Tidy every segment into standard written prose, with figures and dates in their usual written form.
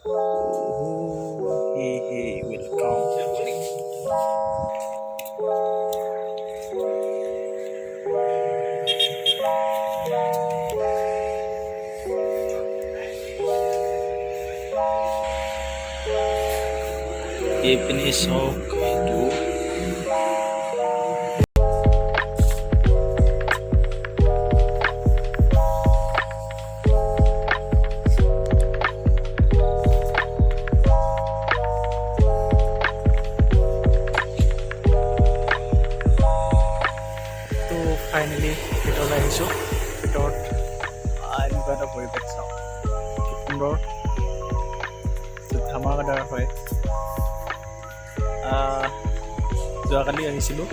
Hey, welcome. Ini sok itu. Finally, ভিতৰত আহিছোঁ। ভিতৰত এনেকুৱা এটা পৰিৱেশ চাওঁ, কি সুন্দৰ, ধামাকাদাৰ হয়। যোৱাকালি আহিছিলোঁ,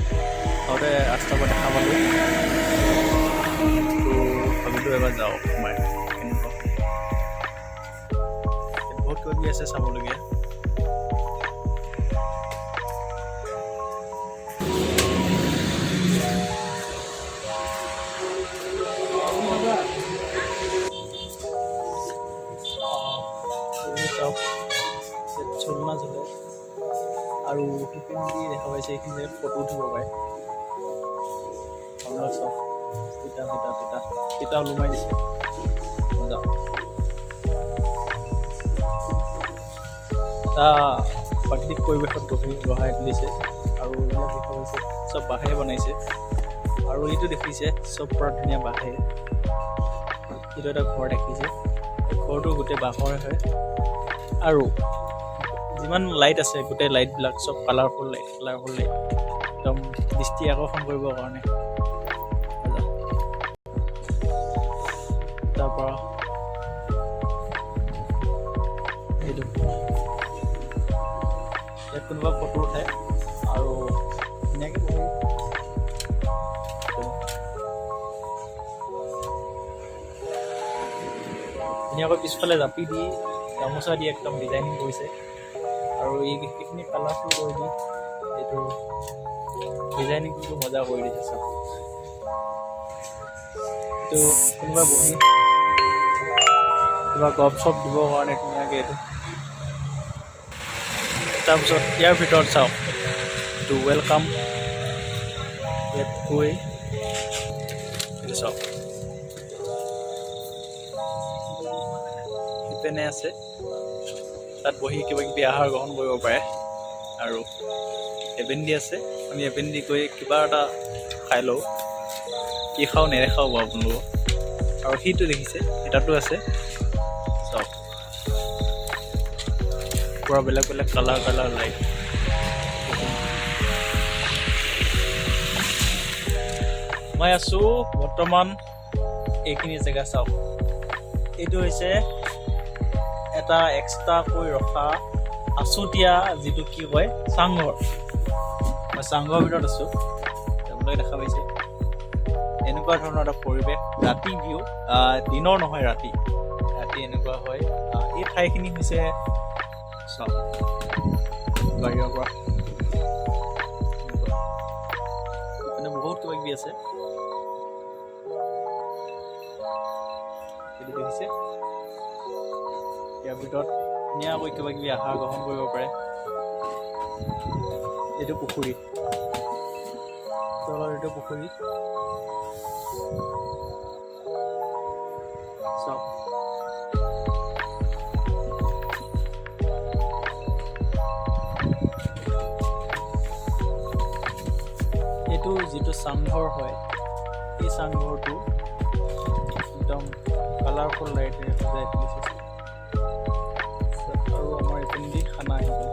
আহোঁতে ৰাস্তাৰ পৰা দেখা পালোঁ, তো ভাবিলোঁ এবাৰ যাওঁ সোমাই। কেনেকুৱা বহুত কিবা আছে চাবলগীয়া। ঝুলনা ঝুলে আৰু সেইখিনি দেখা পাইছে, এইখিনি জেগাত ফটো উঠিব পাৰে। আপোনালোক চাওক, তিতা ওলোমাই দিছে। যাওক, এটা প্ৰাকৃতিক পৰিৱেশত গঢ়াই তুলিছে। আৰু এইবিলাক দেখা পাইছে চব বাঁহেৰে বনাইছে। আৰু এইটো দেখিছে চব পৰা ধুনীয়া বাঁহে। এইটো এটা ঘৰ দেখিছে, ঘৰটো গোটেই বাঁহৰে হয়। আৰু যিমান লাইট আছে গোটেই লাইটবিলাক চব কালাৰফুল লাইট একদম দৃষ্টি আকৰ্ষণ কৰিবৰ কাৰণে। তাৰপৰা এইটো ইয়াত কোনোবা ফটো উঠায় আৰু ধুনীয়াকৈ বহি ধুনীয়াকৈ পিছফালে জাপি দি গামোচা দি একদম ডিজাইনিং কৰিছে। আৰু এইখিনি কালাৰফুল কৰি দি এইটো ডিজাইনিংটো মজা কৰি দিছে চব। এইটো কোনোবা বহি কিবা গপ চপ দিবৰ কাৰণে ধুনীয়াকৈ এইটো। তাৰপিছত ইয়াৰ ভিতৰত চাওক, এইটো ৱেলকাম। ইয়াত গৈ এইটো চাওক, সিপেনে আছে, তাত বহি কিবা কিবি আহাৰ গ্ৰহণ কৰিব পাৰে। আৰু এপেণ্ডি আছে, আমি এপেণ্ডি গৈ কিবা এটা খাই লওঁ, কি খাওঁ নেদেখাওঁ বাৰু আপোনালোকক। আৰু সিটো দেখিছে, এটাতো আছে চব পূৰা বেলেগ বেলেগ কালাৰ লাইট। মই আছোঁ বৰ্তমান এইখিনি জেগা চাওক। এইটো হৈছে এটা এক্সট্ৰাকৈ ৰখা আছুতীয়া, যিটো কি কয় চাংঘৰ। মই চাংঘৰৰ ভিতৰত আছোঁ, আপোনালোকে দেখা পাইছে। এনেকুৱা ধৰণৰ এটা পৰিৱেশ, ৰাতি ভিউ, দিনৰ নহয় ৰাতি এনেকুৱা হয়। এই ঠাইখিনি হৈছে চাওক বাহিৰৰ পৰা মানে বহুত কিবা কিবি আছে। এইটো দেখিছে, ইয়াৰ ভিতৰত ধুনীয়াকৈ কিবা কিবি আহাৰ গ্ৰহণ কৰিব পাৰে। এইটো পুখুৰী, তলৰ এইটো পুখুৰী চাওক। এইটো যিটো চাংঘৰ হয়, এই চাংঘৰটো একদম কালাৰফুল লাইটেৰে সজাই তুলিছে। আৰু আমাৰ এইপিনেদি খানা আহি গ'ল,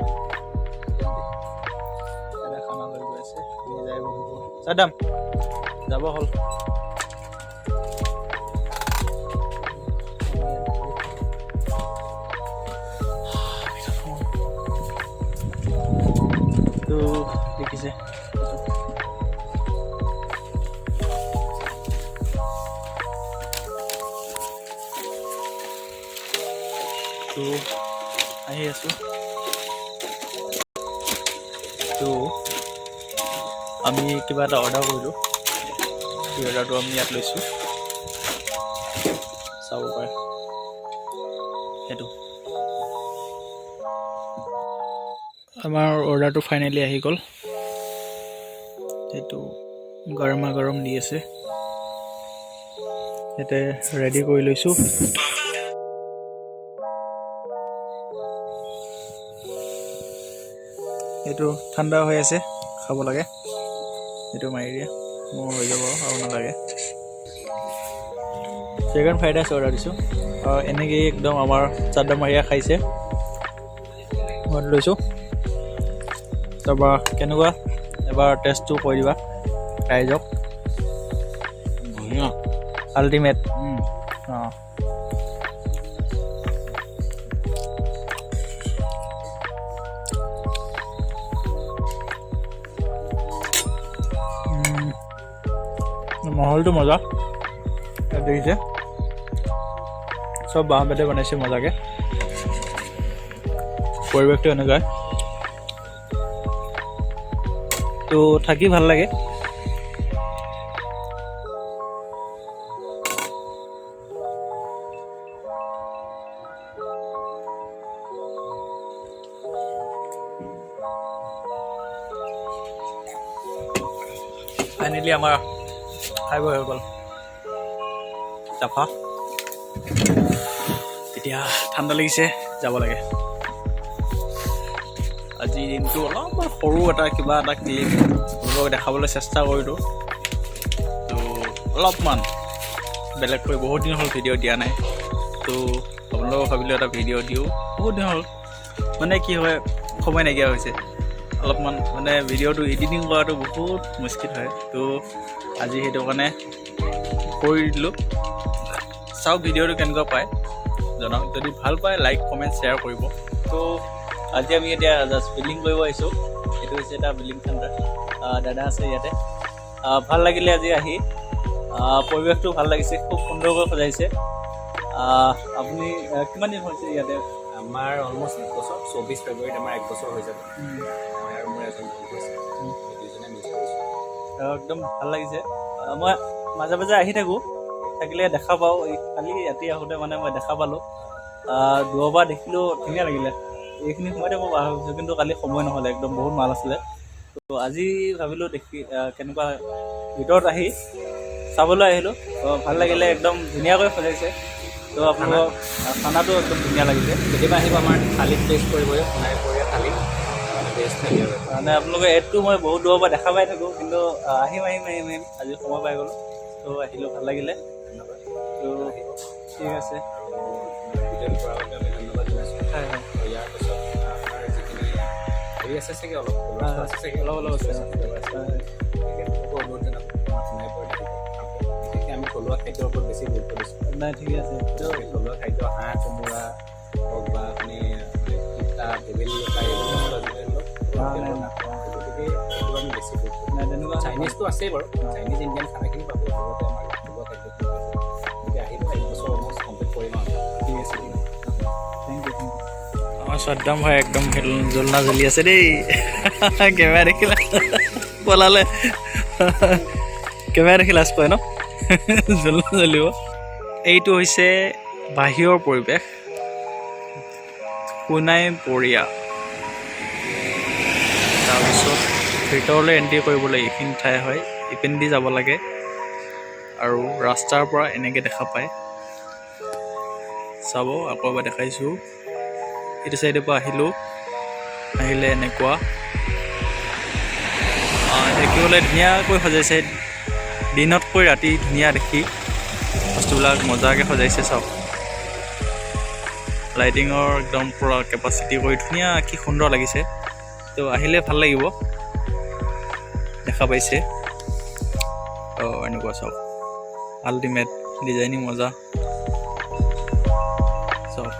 এটা খানা লৈ গৈ আছে, যাই বহিব। চাদাম যাব হ'ল। তো দেখিছে তো আহি আছোঁ। তো আমি কিবা এটা অৰ্ডাৰ কৰিলোঁ, সেই অৰ্ডাৰটো আমি ইয়াত লৈছোঁ, চাব পাৰে। সেইটো আমাৰ অৰ্ডাৰটো ফাইনেলি আহি গ'ল। সেইটো গৰমা গৰম দি আছে, ইয়াতে ৰেডি কৰি লৈছোঁ। এইটো ঠাণ্ডা হৈ আছে, খাব লাগে। এইটো মাৰি দিয়া, মোৰ হৈ যাব আৰু নালাগে। চিকেন ফ্ৰাইড ৰাইচ অৰ্ডাৰ দিছোঁ আৰু এনেকেই একদম আমাৰ চাদ্দা মাৰিয়া খাইছে। মই লৈছোঁ, তাৰপৰা কেনেকুৱা এবাৰ টেষ্টটো কৈ দিবা ৰাইজক। আল্টিমেট। অঁ, মহলটো মজা, ইয়াত দেখিছে চব বাঁহ বেতে বনাইছে মজাকৈ। পৰিৱেশটো এনেকুৱাই, তো থাকি ভাল লাগে। ফাইনেলি আমাৰ খাই বৈ হৈ গ'ল চাফা। এতিয়া ঠাণ্ডা লাগিছে, যাব লাগে। আজি দিনটো অলপমান সৰু এটা কিবা এটা ক্লিপ আপোনালোকক দেখাবলৈ চেষ্টা কৰিলোঁ। তো অলপমান বেলেগকৈ বহুত দিন হ'ল ভিডিঅ' দিয়া নাই, তো আপোনালোকক ভাবিলোঁ এটা ভিডিঅ' দিওঁ। বহুত দিন হ'ল, মানে কি হয় সময় নাইকিয়া হৈছে অলপমান, মানে ভিডিঅ'টো এডিটিং কৰাটো বহুত মুস্কিল হয়। তো আজি সেইটো কাৰণে কৰি দিলোঁ। চাওক ভিডিঅ'টো কেনেকুৱা পায় জনাওক, যদি ভাল পায় লাইক কমেণ্ট শ্বেয়াৰ কৰিব। তো আজি আমি এতিয়া জাষ্ট বিল্ডিং কৰিব আহিছোঁ। এইটো হৈছে এটা বিল্ডিং চেণ্টাৰ, দাদা আছে ইয়াতে। ভাল লাগিলে আজি আহি, পৰিৱেশটো ভাল লাগিছে, খুব সুন্দৰকৈ সজাইছে। আপুনি কিমান দিন হৈছে ইয়াতে? আমাৰ অলমষ্ট 1 বছৰ, 24 ফেব্ৰুৱাৰীত আমাৰ 1 বছৰ হৈ যাব। মই আৰু মোৰ এজন বন্ধু আছে, দুইজনে মিছ কৰিছোঁ। একদম ভাল লাগিছে। মই মাজে মাজে আহি থাকোঁ, থাকিলে দেখা পাওঁ। কালি ৰাতি আহোঁতে মানে মই দেখা পালোঁ, দূৰৰ পৰা দেখিলোঁ, ধুনীয়া লাগিলে। এইখিনি সময়তে মই পাৰ হৈছোঁ, কিন্তু কালি সময় নহ'লে, একদম বহুত মাল আছিলে। তো আজি ভাবিলোঁ দেখি কেনেকুৱা ভিতৰত আহি চাবলৈ আহিলোঁ। ভাল লাগিলে, একদম ধুনীয়াকৈ সজাইছে। তো আপোনালোকৰ খানাটো একদম ধুনীয়া লাগিছে। কেতিয়াবা আহিব আমাৰ থালিত টেষ্ট কৰিবলৈ, সোণাইপৰীয়া থালি, বেষ্ট থালি আৰু। মানে আপোনালোকে এডটো মই বহুত দূৰৰ পৰা দেখা পাই থাকোঁ, কিন্তু আহিম আজি সময় পাই গ'লোঁ। তো আহিলোঁ, ভাল লাগিলে। ধন্যবাদ। তো ঠিক আছে। ভিডিঅ'টো কৰাৰ বাবে আমি ধন্যবাদ জনাইছোঁ। হয় হয়। ইয়াৰ পিছত আপোনাৰ যিখিনি হেৰি আছে চাগে, অলপ আছে চাগে, অলপ আছে। তেখেতলোককো অনুৰোধ জনাব, আমাৰ সোণাইপৰীয়াত আহিব। বিশেষকৈ আমি থলুৱা খাদ্যৰ ওপৰত বেছি গুৰুত্ব দিছোঁ। নাই, ঠিক আছে। থলুৱা খাদ্য, হাঁহ কোমোৰা হওক বা আপুনি তিতা ভেবেলি লতা এইবোৰ বস্তু আজিকালি নাপাওঁ, গতিকে সেইটো আমি বেছি গুৰুত্ব দিওঁ। নাই তেনেকুৱা চাইনিজটো আছেই বাৰু, চাইনিজ ইণ্ডিয়ান খানাখিনি পাব, লগতে আমাৰ থলুৱা খাদ্যখিনি পাব। গতিকে আহিব, 1 বছৰ অলমষ্ট কমপ্লিট কৰিম আৰু। ঠিক আছে, থেংক ইউ। আমাৰ শ্ৰদ্ধাম ভাই একদম জ্বলনা জ্বলি আছে দেই। কেমেৰা দেখিলা পলালে, কেমেৰা দেখি লাজ পায় ন। জ্বলনা জ্বলিব। এইটো হৈছে বাহিৰৰ পৰিৱেশ, সোণাইপৰীয়া। তাৰপিছত ভিতৰলৈ এণ্ট্ৰি কৰিবলৈ এইখিনি ঠাই হয়, ইপিনেদি যাব লাগে আৰু ৰাস্তাৰ পৰা এনেকৈ দেখা পায়। চাব, আকৌ এবাৰ দেখাইছোঁ। এইটো চাইডৰ পৰা আহিলে এনেকুৱা দেখিবলৈ ধুনীয়াকৈ সজাইছে। দিনতকৈ ৰাতি ধুনীয়া দেখি, বস্তুবিলাক মজাকৈ সজাইছে। চাওক, লাইটিঙৰ একদম পূৰা কেপাচিটি কৰি ধুনীয়া, কি সুন্দৰ লাগিছে। তো আহিলে ভাল লাগিব, দেখা পাইছে। এনেকুৱা চাওক, আল্টিমেট ডিজাইনিং মজা। চাওক।